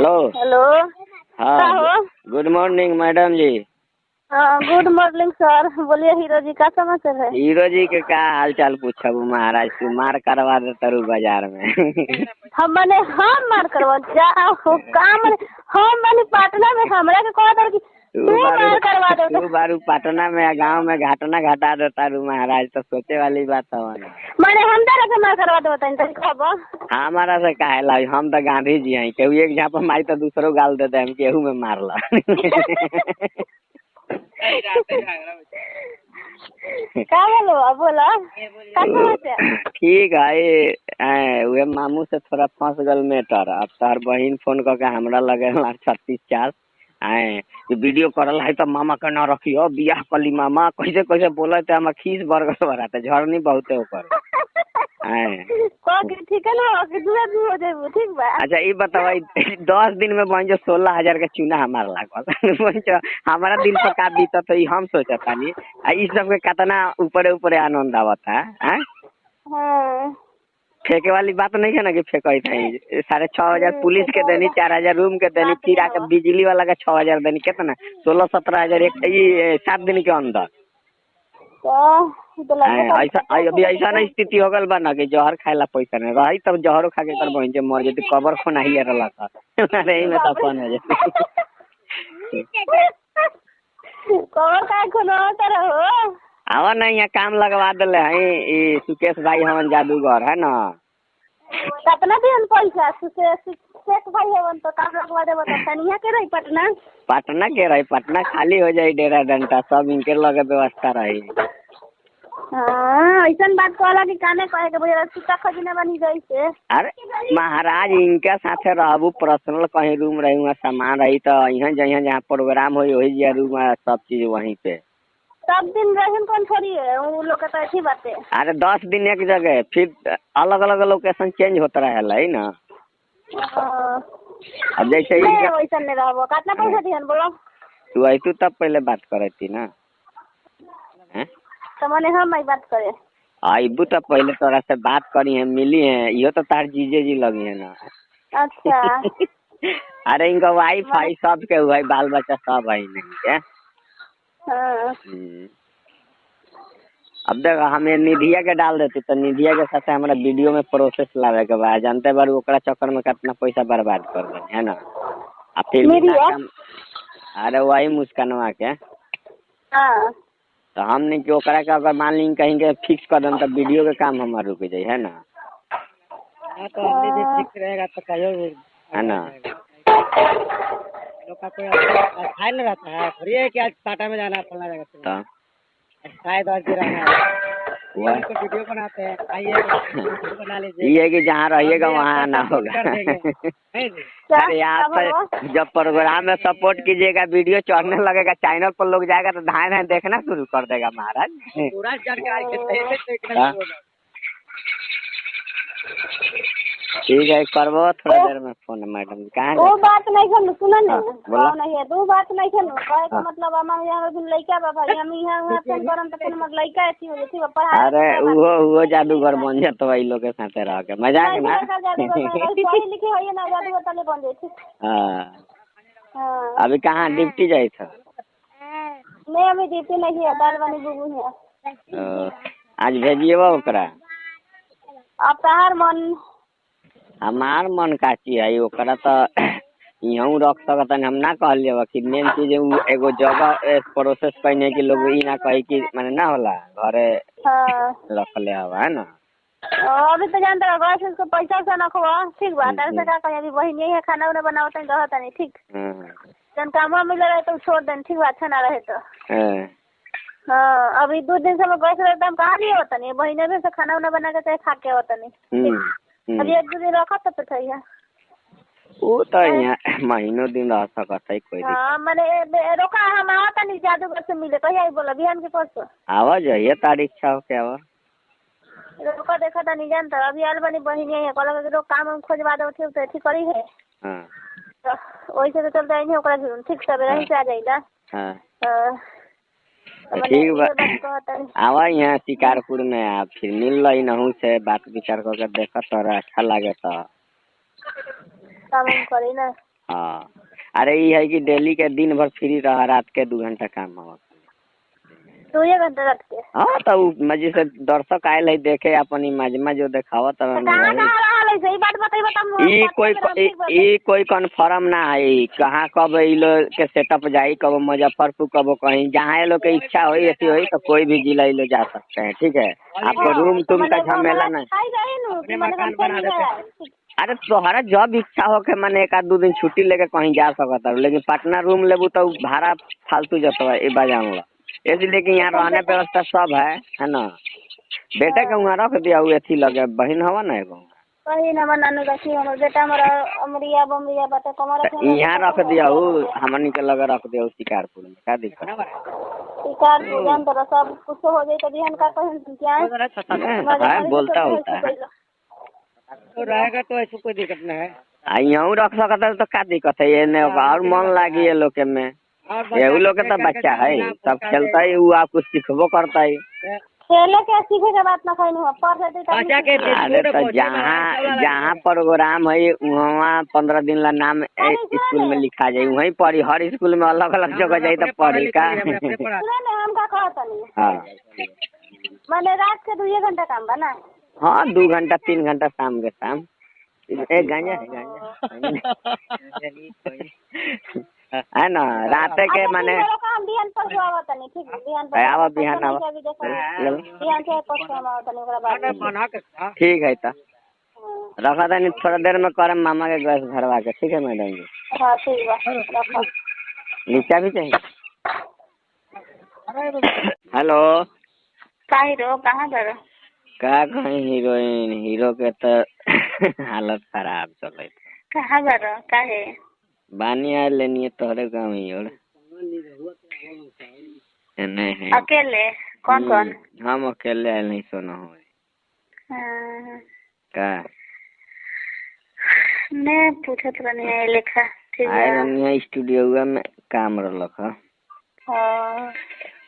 Hello hello. हाँ, good morning madam जी। हाँ, good morning sir. बोलिए हीरो जी, का समाचार है? हीरो जी के का हाल चाल पूछब महाराज, तू मार करवा दे तरु बाजार में। हम मार करवा जा काम हम मने पटना में हमरा के कह दर कि तू मार करवा दे। तू बारू पटना में गांव में घाटना घटा दे तारू महाराज, तो सोचे वाली बात है मने हम तरह से मार करवा दे बताई तो खब हमारा से काहे ला, हम तो गांधी जी हैं, केहू एक झाप मारी तो दूसरो गाल दे दे, हम केहू में मारला। का बोलो बोला का समाचार? ठीक है, वे मामू से थोड़ा फंस गल मैटर। अब तार बहन फोन करके हमरा लगे 36 आए वीडियो करल है तो मामा के ना रखियो, बियाह कली मामा कैसे कैसे बोले थे, हम खीस बरगल बराते झरनी बहुते ऊपर। ठीक है ना, दूर हो जाए ठीक बा। अच्छा ये बताओ 10 दिन में बन जो 16,000 के चूना हमार लागल। हमारा दिल पर का बीता तो हम सोचता नहीं इस सब के कितना ऊपर ऊपर आनंद आवता है। फेंके वाली बात नहीं है ना कि फेंक 6,500 पुलिस के देनी, 4,000 रूम के देनी, फिर आके बिजली वाला का 6,000 देनी, कितना 16-17,000 एक 7 दिन के अंदर। ऐसा अभी ऐसा नहीं स्थिति हो गल बा ना कि जहर खाएला पैसा नहीं रही, तब जहरो खा के कर बहन जे मर जेती, कबर खोना ही रहला था। अरे में तो फोन हो जाती। कबर का खोना तर हो आवा नहीं, यहाँ काम लगवा दिले हैं ये सुकेश भाई, हमन जादूगर है ना। कितना दिन पैसा सुकेश भाई है तो काम लगवा देबो तो तनिया के रही पटना के रही पटना खाली हो जाए, डेरा डंटा सब इनके लगे व्यवस्था रही। हाँ ऐसा बात कहला कि काने कहे के भैया सुता खजीना बनी गई से। अरे महाराज इनके साथे रहबू, पर्सनल कहीं रूम रही, वहाँ सामान रही तो यहाँ जहाँ प्रोग्राम हो वही रूम सब चीज वहीं पे। सब दिन रहन कौन छोड़ी है वो लोग तो अच्छी बात है। अरे 10 दिन एक जगह, फिर अलग अलग लोकेशन चेंज होता रहेला है ना। अब जैसे वैसा नहीं रहबो, कितना पैसा दिहन बोलो? तू आई तू तब पहले बात करे थी ना, तो मैंने हम बात करे आईबू तो पहले तोरा से बात करी है, मिली है, यो तो तार जीजे जी लगी है ना। अच्छा। अरे इनका वाईफाई सब के हुआ, बाल बच्चा सब है नहीं है। अब देख हमें निधिया के डाल देती तो निधिया के साथ हमारा वीडियो में प्रोसेस लावे के बाद जानते बार ओकरा चक्कर में कितना पैसा बर्बाद कर दे है ना। अब फिर अरे वही मुस्कानवा के तो हम नहीं कि ओकरा का अगर मान ली कहीं के फिक्स कर दें तो वीडियो के काम हमारा रुक जाए है ना। तो हमने भी फिक्स रहेगा तो कहो है ना। लोग का कोई खाए नहीं रहता है, थोड़ी है कि आज टाटा में जाना फलना जगह शायद आज भी रहना है, वीडियो बनाते हैं, आइए बना लीजिए। ये है कि जहाँ रहिएगा वहाँ आना होगा। अरे यहाँ पर जब प्रोग्राम में सपोर्ट कीजिएगा, वीडियो चढ़ने लगेगा, चैनल पर लोग जाएगा तो धाए देखना शुरू कर देगा महाराज। पूरा जानकारी ठीक है, करबो थोड़ा देर में फोन मैडम। कहाँ वो बात नहीं कर सुना बोला नहीं है, दो बात नहीं कर कहे का मतलब हम यहाँ दिन लइका बाबा हम यहाँ फोन करन त फोन मत लइका ऐसी हो जती पढ़ाई। अरे वो जादूगर बन जात वही लोग के साथे रह के मजाक ना। पढ़ी लिखी होइए ना जादूगर तले बन जाए। हां अभी कहाँ ड्यूटी जाई था? नहीं अभी ड्यूटी नहीं है, दाल बनी बुबू है। आज भेजिएबा ओकरा। अब तहार मन हमार मन का चीज है ओकरा तो यहूँ रख सकता हम ना कहलिए कि मेन चीज एगो जगह प्रोसेस करने की लोग ई ना कही कि माने ना होला घरे रख ले हवा है ना। अभी तो जानते हो घर से उसको पैसा से ना खुआ ठीक बात है। ऐसा का कहीं अभी बहन यही है खाना उन्हें बनावत है रहता नहीं ठीक। जन काम मिल रहा है तो छोड़ दें ठीक बात, अच्छा ना रहे तो। हाँ अभी 2 दिन से मैं गैस रहता हम कहाँ नहीं होता नहीं, बहने भी से खाना उन्हें बना के खा के होता नहीं। अभी 1-2 दिन रखा तो सही है। वो तो यहाँ महीनों दिन रह सकता है कोई। हाँ मैंने रोका हम आवता नहीं जादूगर से मिले कहीं आई बोला बिहान के परसों आवा जाइए तारीख छा हो क्या रोका देखा था नहीं जानता। अभी आल बनी बहन है कहला लोग काम खोजवा दो ठीक तो ठीक करी है। वही से तो चलता है ओकरा ठीक सवेरे ही से आ जाइला। ठीक बा आवा यहाँ शिकारपुर में आप फिर मिल रही नहू से बात विचार करके देखा तो अच्छा लगे तो काम करी ना। हाँ अरे ये है कि डेली के दिन भर फ्री रहा, रात के 2 घंटा काम हो 2 घंटा रात के। हाँ तो मजे से दर्शक आयल है देखे अपन इमेजमा जो देखावा तब सही बात बताइए ई कोई कन्फर्म ना है कहाँ कब ये लोग के सेटअप जाई, कब मुजफ्फरपुर कब कहीं जहाँ ये लोग के इच्छा होई ऐसी होई तो कोई भी जिला ये लोग जा सकते हैं। ठीक है आपको रूम तुम का झमेला ना। अरे तोहरा जब इच्छा हो के मैंने 1-2 दिन छुट्टी लेके कहीं जा सकता, लेकिन पटना रूम लेबू तो भाड़ा फालतू जतवा ए बाजान ला, इसलिए कि यहाँ रहने व्यवस्था सब है ना। बेटे के वहाँ रख दिया अथी लगे, बहन हवा ना एगो यहाँ रख दिया हमनी के लगे रख दिया शिकारपुर में, क्या दिक्कत सब कुछ हो जाए तो बिहान का बोलता होता है तो रहेगा तो ऐसा कोई दिक्कत नहीं है। यहाँ रख सकता है तो क्या दिक्कत है, ये और मन लागी ये लोग के में, ये लोग के तो बच्चा है सब खेलता है, वो आपको सिखबो करता है। खेले के सीखे के बात ना कहीं हुआ अरे तो जहाँ प्रोग्राम है वहाँ 15 दिन ला नाम स्कूल में लिखा जाये, वहीं पढ़ी, हर स्कूल में अलग अलग जगह जाये तो पढ़ी का। हाँ मैंने रात के 2 घंटा काम बना। हाँ 2 घंटा 3 घंटा शाम के शाम। एक गांजा है ना रात के माने ठीक है तो रखा था नहीं, थोड़ा देर में करम मामा के गैस भरवा के। ठीक है मैडम जी, नीचा भी चाहिए। हेलो कहाँ करो का कहीं हीरोइन हीरो के तो हालत खराब चल, कहाँ करो काहे बानी आ लेनी है तोहरे गाँव ही और नहीं है अकेले कौन कौन हम अकेले आए नहीं सोना हो का मैं पूछत रहनी है लेखा। ठीक है आए रहनी है स्टूडियो में काम रख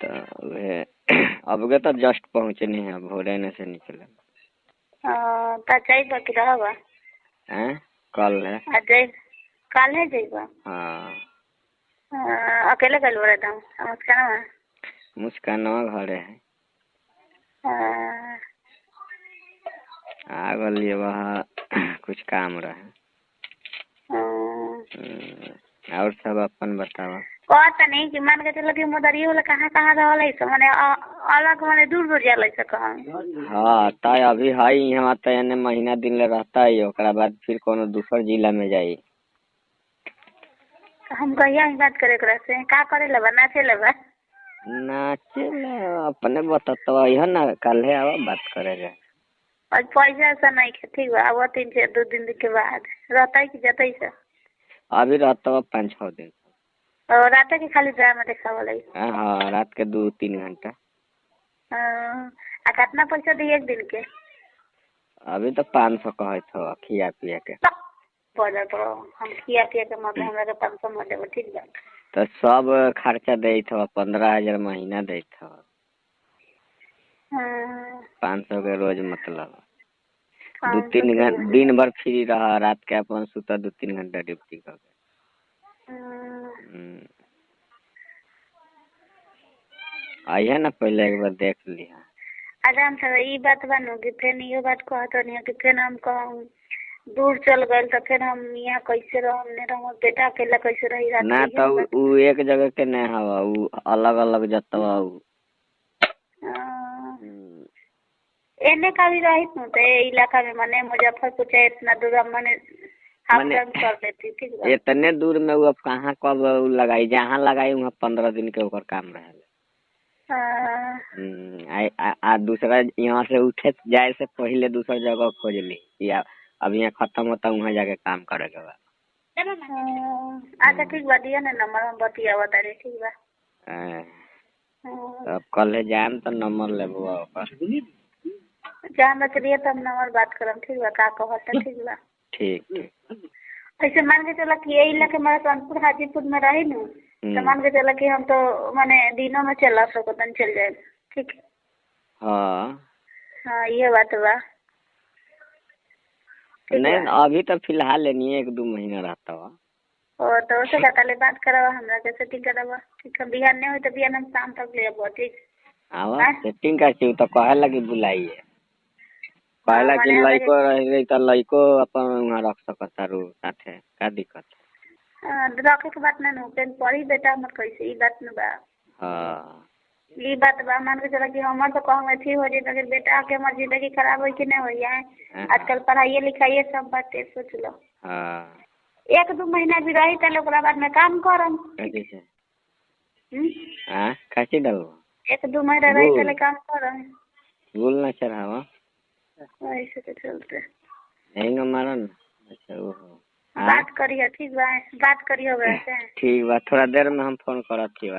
तो वे अब के तो जस्ट पहुँचनी है, भोरे ने से निकले जाइबा कि रहबा हैं कल है कल है जाइबा। हाँ अकेले कल रहता हूँ मुस्कानवा घरे है आ गलिए वहाँ कुछ काम रहे। और सब अपन बतावा कहता नहीं कि मान के चलो कि मदरियो वाला कहाँ कहाँ रहल है माने अलग माने दूर दूर जाला से कहाँ। हाँ तो अभी है यहाँ तो यानी महीना दिन ले रहता है, ओकरा बाद फिर कोनो दूसर जिला में जाई। हम कहिया बात करे से का करे लेबा नाचे लेबा नाचे ले अपने बताता है ना, कल है आवा बात करेगा। और पैसा से नहीं के ठीक बा, अब 3-2 दिन के बाद रहता है कि जाता है अभी रहता है 5-6 दिन और रात के खाली ड्रामा देखा वाला। हाँ रात के 2-3 घंटा। कितना पैसा दिए एक दिन के? अभी तो 500 कहे थो खिया पिया के। हम खिया पिया के मतलब हमरा के 500 में देबो ठीक बा। तो सब खर्चा दे थो 15,000 महीना दे थो 500 के रोज मतलब 2-3 घंटा दिन भर फ्री रहा, रात के अपन सुता 2-3 घंटा ड्यूटी कर। आइए ना पहले एक बार देख लिया। आराम से ये बात बनू कि फिर ये बात कहत नहीं कि फिर हम कहूँ दूर चल गए तो फिर हम यहाँ कैसे रहने रहो, बेटा अकेला कैसे रही रात ना तो उ एक जगह के नहीं हवा, उ अलग अलग जतवा उ एने का भी रही तो इलाका में माने मुजफ्फरपुर चाहे इतना दूर माने कर देती ठीक है। इतने दूर में वो अब कहाँ कब लगाई, जहाँ लगाई वहाँ 15 दिन के ऊपर काम रहे। दूसरा यहाँ से उठे जाए से पहले दूसरा जगह खोज ली या अब यहाँ खत्म होता वहाँ जाके काम करेगा। अच्छा ठीक बा, दिया ना नंबर हम बतिया बता रहे ठीक बा। अब कल जाम तो नंबर लेबो जहाँ बचलिए तब नंबर बात करम ठीक बा, का कहता ठीक बा। ठीक ऐसे मान के चला कि यही इलाके में सोनपुर हाजीपुर में रही न तो मान के चला कि हम तो माने दिनों में चला सकतन चल जाए ठीक है। हाँ ये बात बा। नहीं अभी तो फिलहाल नहीं 1-2 महीना रहता हुआ ओ तो उसे कहता बात करवा हमरा के सेटिंग करवा ठीक है बिहान नहीं हो तो बिहान हम शाम तक ले आबो ठीक आवा सेटिंग का छी तो कहे लगी बुलाइए कहला कि लइको रह त लइको अपन वहां रख सकता रू साथे का दिक्कत रखे के बात ना पेन पढ़ी बेटा मत कैसे ई बात न बा हां ई बात बा मान के चला कि हमर तो कहूं थी हो जे अगर बेटा के हमर जिंदगी खराब होई कि नहीं होई है आजकल पढ़ाई लिखाई सब बातें सोच लो हां 1-2 महीना भी रही त ओकरा बाद में काम करम कैसे हां कैसे डालो 1-2 महीना रही त काम करम भूल ना चढ़ावा ऐसे तो चलते नहीं न मारन अच्छा वो बात करिए ठीक बा बात करिए वैसे ठीक बा थोड़ा देर में हम फोन करत छी